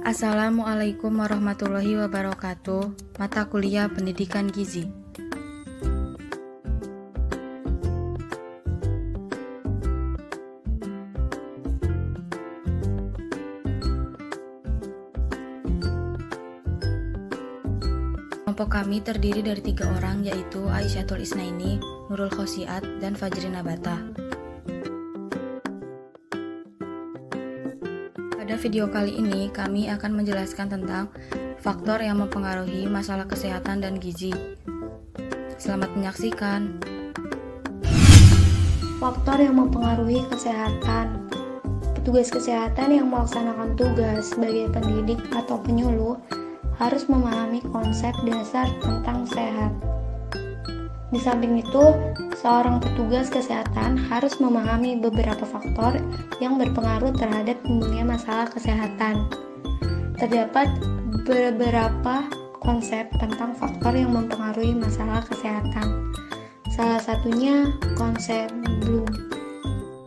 Assalamualaikum warahmatullahi wabarakatuh. Mata kuliah Pendidikan Gizi. Kelompok kami terdiri dari 3 orang, yaitu Aisyatul Isnaini, Nurul Khosiat, dan Fajri Nabata. Pada video kali ini, kami akan menjelaskan tentang faktor yang mempengaruhi masalah kesehatan dan gizi. Selamat menyaksikan. Faktor yang mempengaruhi kesehatan. Petugas kesehatan yang melaksanakan tugas sebagai pendidik atau penyuluh harus memahami konsep dasar tentang sehat. Di samping itu, seorang petugas kesehatan harus memahami beberapa faktor yang berpengaruh terhadap timbulnya masalah kesehatan. Terdapat beberapa konsep tentang faktor yang mempengaruhi masalah kesehatan. Salah satunya konsep Bloom.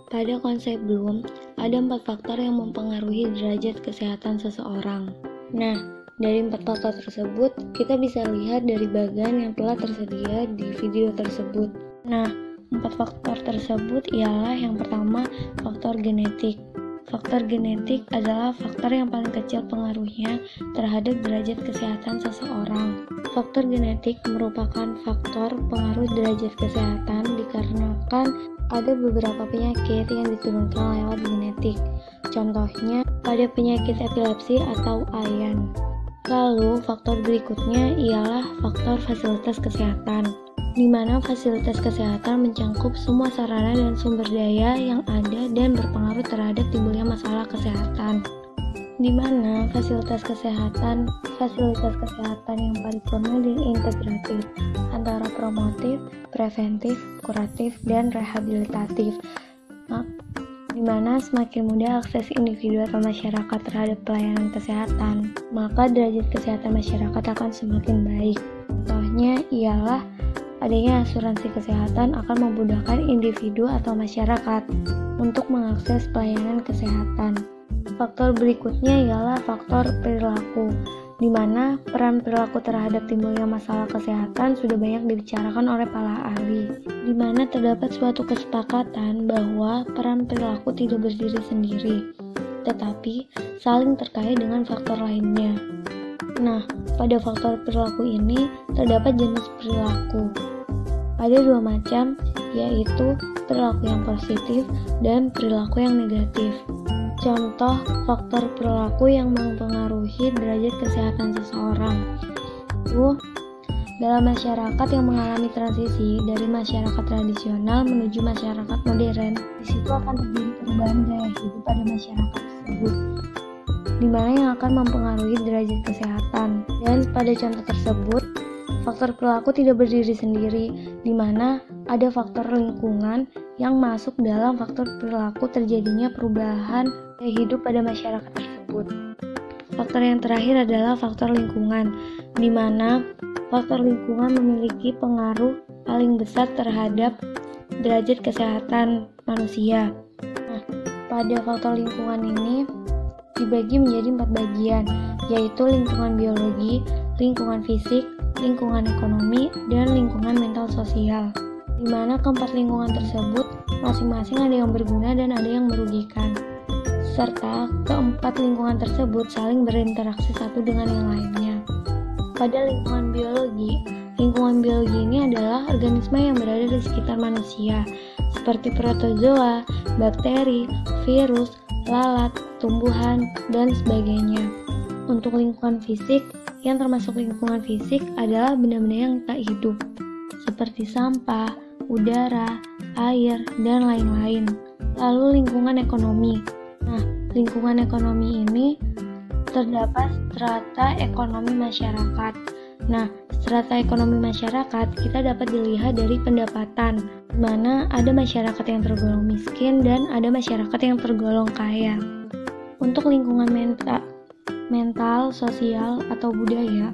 Pada konsep Bloom, ada 4 faktor yang mempengaruhi derajat kesehatan seseorang. Nah, dari 4 faktor tersebut, kita bisa lihat dari bagan yang telah tersedia di video tersebut. Nah, 4 faktor tersebut ialah yang pertama, faktor genetik. Faktor genetik adalah faktor yang paling kecil pengaruhnya terhadap derajat kesehatan seseorang. Faktor genetik merupakan faktor pengaruh derajat kesehatan dikarenakan ada beberapa penyakit yang diturunkan lewat genetik. Contohnya, pada penyakit epilepsi atau AYAN. Lalu, faktor berikutnya ialah faktor fasilitas kesehatan, di mana fasilitas kesehatan mencangkup semua sarana dan sumber daya yang ada dan berpengaruh terhadap timbulnya masalah kesehatan. Di mana fasilitas kesehatan yang paripurna dan integratif antara promotif, preventif, kuratif, dan rehabilitatif. Di mana semakin mudah akses individu atau masyarakat terhadap pelayanan kesehatan, maka derajat kesehatan masyarakat akan semakin baik. Contohnya ialah adanya asuransi kesehatan akan memudahkan individu atau masyarakat untuk mengakses pelayanan kesehatan. Faktor berikutnya ialah faktor perilaku, di mana peran perilaku terhadap timbulnya masalah kesehatan sudah banyak dibicarakan oleh para ahli, di mana terdapat suatu kesepakatan bahwa peran perilaku tidak berdiri sendiri, tetapi saling terkait dengan faktor lainnya. Nah, pada faktor perilaku ini terdapat jenis perilaku. Ada 2 macam, yaitu perilaku yang positif dan perilaku yang negatif. Contoh faktor perilaku yang mempengaruhi derajat kesehatan seseorang itu dalam masyarakat yang mengalami transisi dari masyarakat tradisional menuju masyarakat modern. Di situ akan terjadi perubahan gaya hidup pada masyarakat tersebut, di mana yang akan mempengaruhi derajat kesehatan. Dan pada contoh tersebut, faktor perilaku tidak berdiri sendiri, di mana ada faktor lingkungan yang masuk dalam faktor perilaku terjadinya perubahan gaya hidup pada masyarakat tersebut. Faktor yang terakhir adalah faktor lingkungan, di mana faktor lingkungan memiliki pengaruh paling besar terhadap derajat kesehatan manusia. Nah, pada faktor lingkungan ini dibagi menjadi 4 bagian, yaitu lingkungan biologi, lingkungan fisik, lingkungan ekonomi, dan lingkungan mental sosial, di mana keempat lingkungan tersebut masing-masing ada yang berguna dan ada yang merugikan, serta keempat lingkungan tersebut saling berinteraksi satu dengan yang lainnya. Pada lingkungan biologi ini adalah organisme yang berada di sekitar manusia, seperti protozoa, bakteri, virus, lalat, tumbuhan, dan sebagainya. Untuk lingkungan fisik, yang termasuk lingkungan fisik adalah benda-benda yang tak hidup, seperti sampah, udara, air, dan lain-lain. Lalu lingkungan ekonomi. Nah, lingkungan ekonomi ini terdapat strata ekonomi masyarakat. Nah, strata ekonomi masyarakat kita dapat dilihat dari pendapatan, di mana ada masyarakat yang tergolong miskin dan ada masyarakat yang tergolong kaya. Untuk lingkungan mental, sosial, atau budaya,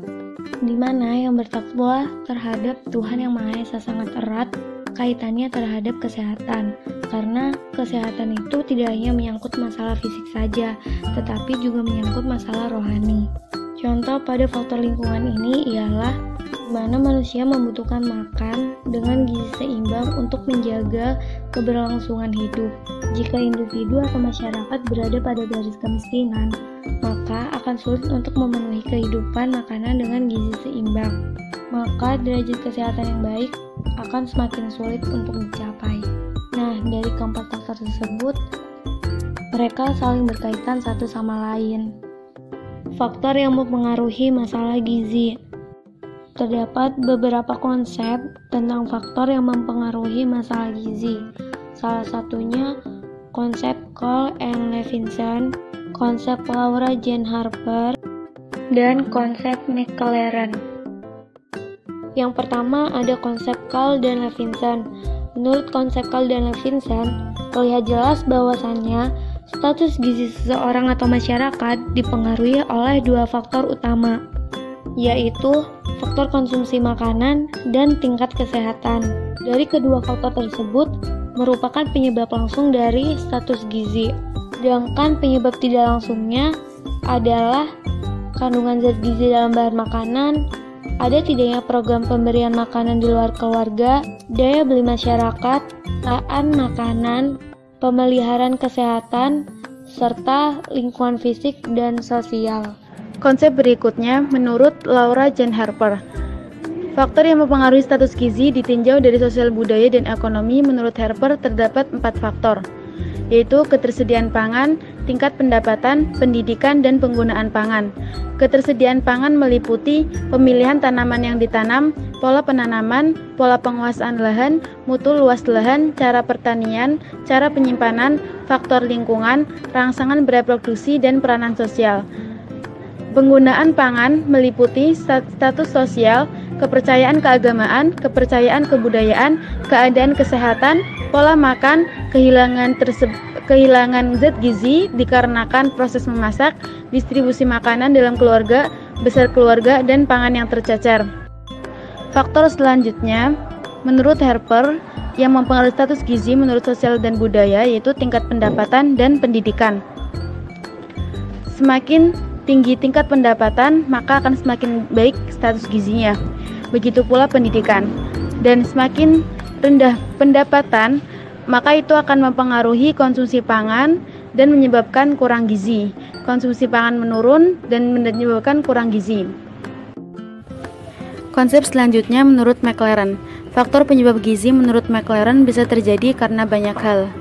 di mana yang bertakwa terhadap Tuhan Yang Maha Esa sangat erat, kaitannya terhadap kesehatan, karena kesehatan itu tidak hanya menyangkut masalah fisik saja, tetapi juga menyangkut masalah rohani. Contoh pada faktor lingkungan ini ialah di mana manusia membutuhkan makan dengan gizi seimbang untuk menjaga keberlangsungan hidup. Jika individu atau masyarakat berada pada garis kemiskinan, maka akan sulit untuk memenuhi kehidupan makanan dengan gizi seimbang. Maka derajat kesehatan yang baik akan semakin sulit untuk dicapai. Nah, dari keempat faktor tersebut, mereka saling berkaitan satu sama lain. Faktor yang mempengaruhi masalah gizi. Terdapat beberapa konsep tentang faktor yang mempengaruhi masalah gizi. Salah satunya konsep Cole and Levinson, konsep Laura Jane Harper, dan konsep McLaren. Yang pertama ada konsep Cole dan Levinson. Menurut konsep Cole dan Levinson, terlihat jelas bahwasannya status gizi seseorang atau masyarakat dipengaruhi oleh dua faktor utama, yaitu faktor konsumsi makanan dan tingkat kesehatan. Dari kedua faktor tersebut merupakan penyebab langsung dari status gizi. Sedangkan penyebab tidak langsungnya adalah kandungan zat gizi dalam bahan makanan, ada tidaknya program pemberian makanan di luar keluarga, daya beli masyarakat, taan makanan, pemeliharaan kesehatan, serta lingkungan fisik dan sosial. Konsep berikutnya menurut Laura Jane Harper. Faktor yang mempengaruhi status gizi ditinjau dari sosial budaya dan ekonomi. Menurut Harper terdapat 4 faktor, yaitu ketersediaan pangan, tingkat pendapatan, pendidikan, dan penggunaan pangan. Ketersediaan pangan meliputi pemilihan tanaman yang ditanam, pola penanaman, pola penguasaan lahan, mutu luas lahan, cara pertanian, cara penyimpanan, faktor lingkungan, rangsangan bereproduksi, dan peranan sosial. Penggunaan pangan meliputi status sosial, kepercayaan keagamaan, kepercayaan kebudayaan, keadaan kesehatan, pola makan, kehilangan zat gizi dikarenakan proses memasak, distribusi makanan dalam keluarga, besar keluarga, dan pangan yang tercecer. Faktor selanjutnya, menurut Harper, yang mempengaruhi status gizi menurut sosial dan budaya yaitu tingkat pendapatan dan pendidikan. Semakin tinggi tingkat pendapatan, maka akan semakin baik status gizinya. Begitu pula pendidikan. Dan semakin rendah pendapatan, maka itu akan mempengaruhi konsumsi pangan dan menyebabkan kurang gizi. Konsumsi pangan menurun dan menyebabkan kurang gizi. Konsep selanjutnya menurut McLaren. Faktor penyebab gizi menurut McLaren bisa terjadi karena banyak hal.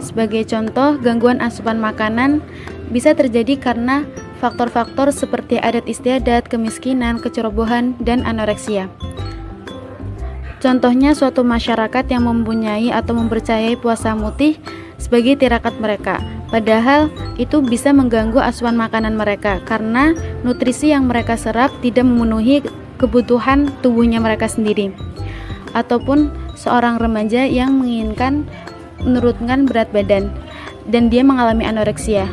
Sebagai contoh, gangguan asupan makanan bisa terjadi karena faktor-faktor seperti adat istiadat, kemiskinan, kecerobohan, dan anoreksia. Contohnya suatu masyarakat yang mempunyai atau mempercayai puasa mutih sebagai tirakat mereka, padahal itu bisa mengganggu asupan makanan mereka karena nutrisi yang mereka serap tidak memenuhi kebutuhan tubuhnya mereka sendiri. Ataupun seorang remaja yang menginginkan menurunkan berat badan dan dia mengalami anoreksia.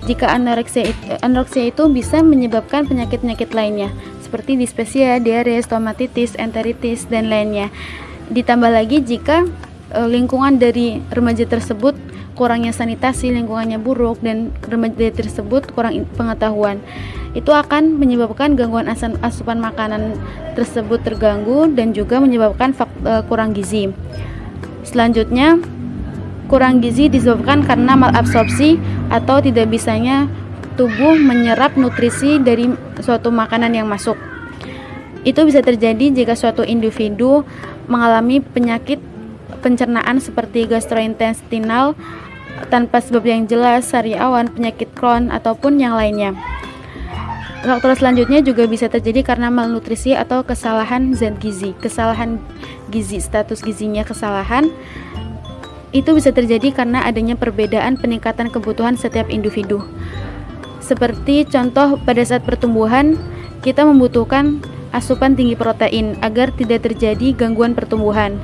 Jika anoreksia itu bisa menyebabkan penyakit-penyakit lainnya seperti dispepsia, diare, stomatitis, enteritis, dan lainnya. Ditambah lagi jika lingkungan dari remaja tersebut kurangnya sanitasi, lingkungannya buruk, dan remaja tersebut kurang pengetahuan, itu akan menyebabkan gangguan asupan makanan tersebut terganggu dan juga menyebabkan kurang gizi. Selanjutnya, kurang gizi disebabkan karena malabsorpsi atau tidak bisanya tubuh menyerap nutrisi dari suatu makanan yang masuk. Itu bisa terjadi jika suatu individu mengalami penyakit pencernaan seperti gastrointestinal tanpa sebab yang jelas, sariawan, penyakit Crohn, ataupun yang lainnya. Faktor selanjutnya juga bisa terjadi karena malnutrisi atau kesalahan zat gizi. Kesalahan gizi, status gizinya kesalahan, itu bisa terjadi karena adanya perbedaan peningkatan kebutuhan setiap individu. Seperti contoh pada saat pertumbuhan, kita membutuhkan asupan tinggi protein agar tidak terjadi gangguan pertumbuhan.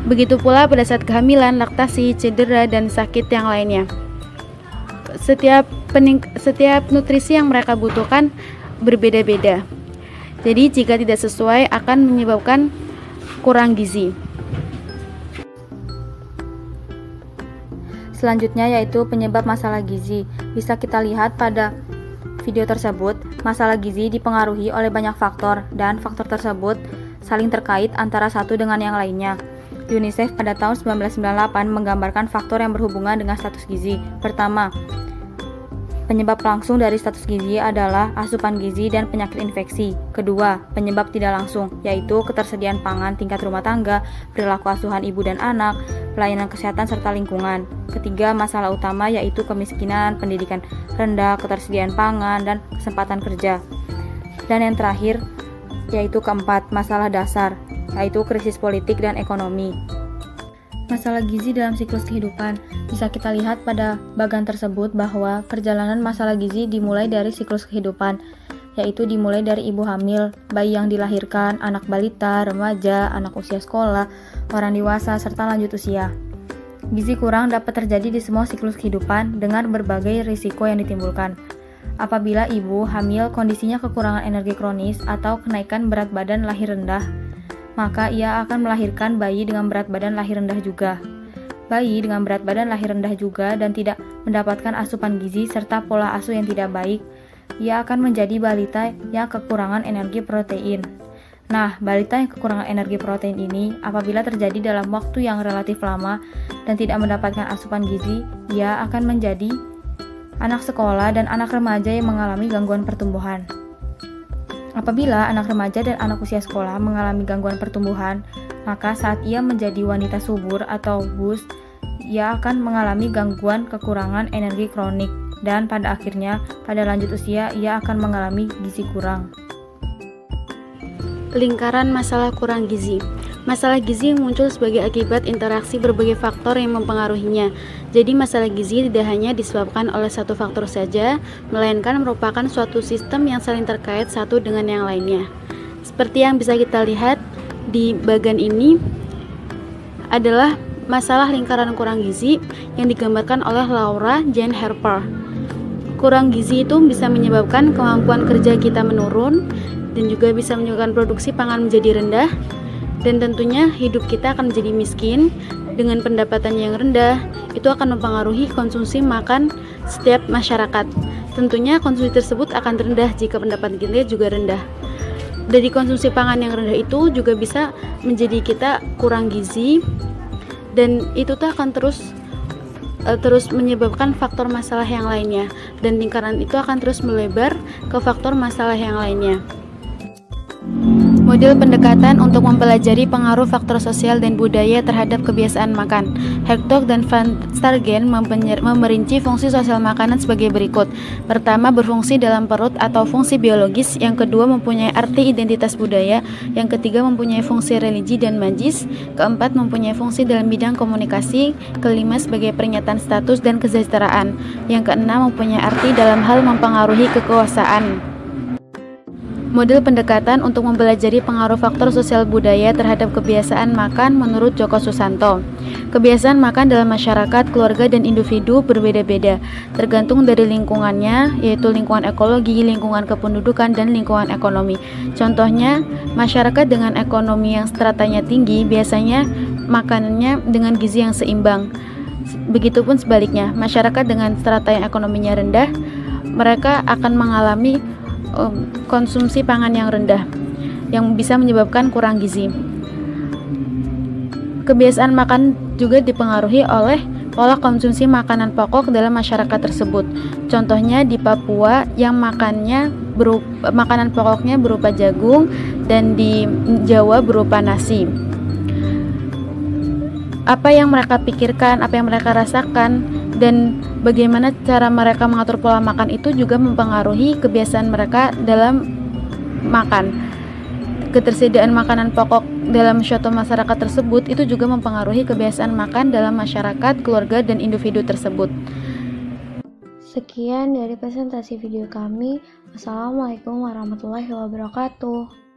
Begitu pula pada saat kehamilan, laktasi, cedera, dan sakit yang lainnya. Setiap nutrisi yang mereka butuhkan berbeda-beda. Jadi jika tidak sesuai akan menyebabkan kurang gizi. Selanjutnya yaitu penyebab masalah gizi. Bisa kita lihat pada video tersebut, masalah gizi dipengaruhi oleh banyak faktor dan faktor tersebut saling terkait antara satu dengan yang lainnya. UNICEF pada tahun 1998 menggambarkan faktor yang berhubungan dengan status gizi. Pertama, penyebab langsung dari status gizi adalah asupan gizi dan penyakit infeksi. Kedua, penyebab tidak langsung, yaitu ketersediaan pangan tingkat rumah tangga, perilaku asuhan ibu dan anak, pelayanan kesehatan serta lingkungan. Ketiga, masalah utama yaitu kemiskinan, pendidikan rendah, ketersediaan pangan, dan kesempatan kerja. Dan yang terakhir, yaitu keempat, masalah dasar, yaitu krisis politik dan ekonomi. Masalah gizi dalam siklus kehidupan. Bisa kita lihat pada bagan tersebut bahwa perjalanan masalah gizi dimulai dari siklus kehidupan, yaitu dimulai dari ibu hamil, bayi yang dilahirkan, anak balita, remaja, anak usia sekolah, orang dewasa, serta lanjut usia. Gizi kurang dapat terjadi di semua siklus kehidupan dengan berbagai risiko yang ditimbulkan. Apabila ibu hamil kondisinya kekurangan energi kronis atau kenaikan berat badan lahir rendah, maka ia akan melahirkan bayi dengan berat badan lahir rendah juga. Bayi dengan berat badan lahir rendah juga dan tidak mendapatkan asupan gizi serta pola asuh yang tidak baik, ia akan menjadi balita yang kekurangan energi protein. Nah, balita yang kekurangan energi protein ini apabila terjadi dalam waktu yang relatif lama dan tidak mendapatkan asupan gizi, ia akan menjadi anak sekolah dan anak remaja yang mengalami gangguan pertumbuhan. Apabila anak remaja dan anak usia sekolah mengalami gangguan pertumbuhan, maka saat ia menjadi wanita subur atau bus, ia akan mengalami gangguan kekurangan energi kronik dan pada akhirnya pada lanjut usia ia akan mengalami gizi kurang. Lingkaran masalah kurang gizi. Masalah gizi muncul sebagai akibat interaksi berbagai faktor yang mempengaruhinya. Jadi masalah gizi tidak hanya disebabkan oleh satu faktor saja, melainkan merupakan suatu sistem yang saling terkait satu dengan yang lainnya. Seperti yang bisa kita lihat di bagan ini adalah masalah lingkaran kurang gizi yang digambarkan oleh Laura Jane Harper. Kurang gizi itu bisa menyebabkan kemampuan kerja kita menurun dan juga bisa menyebabkan produksi pangan menjadi rendah. Dan tentunya hidup kita akan menjadi miskin dengan pendapatan yang rendah. Itu akan mempengaruhi konsumsi makan setiap masyarakat. Tentunya konsumsi tersebut akan rendah jika pendapatan kita juga rendah. Dari konsumsi pangan yang rendah itu juga bisa menjadi kita kurang gizi, dan itu tuh akan terus menyebabkan faktor masalah yang lainnya, dan lingkaran itu akan terus melebar ke faktor masalah yang lainnya. Model pendekatan untuk mempelajari pengaruh faktor sosial dan budaya terhadap kebiasaan makan. Hertog dan Van Stargen memerinci fungsi sosial makanan sebagai berikut. Pertama, berfungsi dalam perut atau fungsi biologis. Yang kedua, mempunyai arti identitas budaya. Yang ketiga, mempunyai fungsi religi dan magis. Keempat, mempunyai fungsi dalam bidang komunikasi. Kelima, sebagai pernyataan status dan kesejahteraan. Yang keenam, mempunyai arti dalam hal mempengaruhi kekuasaan. Model pendekatan untuk mempelajari pengaruh faktor sosial budaya terhadap kebiasaan makan menurut Joko Susanto. Kebiasaan makan dalam masyarakat, keluarga, dan individu berbeda-beda, tergantung dari lingkungannya, yaitu lingkungan ekologi, lingkungan kependudukan, dan lingkungan ekonomi. Contohnya, masyarakat dengan ekonomi yang stratanya tinggi biasanya makanannya dengan gizi yang seimbang. Begitupun sebaliknya, masyarakat dengan strata yang ekonominya rendah, mereka akan mengalami konsumsi pangan yang rendah yang bisa menyebabkan kurang gizi. Kebiasaan makan juga dipengaruhi oleh pola konsumsi makanan pokok dalam masyarakat tersebut. Contohnya di Papua yang makanan pokoknya berupa jagung, dan di Jawa berupa nasi. Apa yang mereka pikirkan, apa yang mereka rasakan, dan bagaimana cara mereka mengatur pola makan itu juga mempengaruhi kebiasaan mereka dalam makan. Ketersediaan makanan pokok dalam suatu masyarakat tersebut itu juga mempengaruhi kebiasaan makan dalam masyarakat, keluarga, dan individu tersebut. Sekian dari presentasi video kami. Wassalamualaikum warahmatullahi wabarakatuh.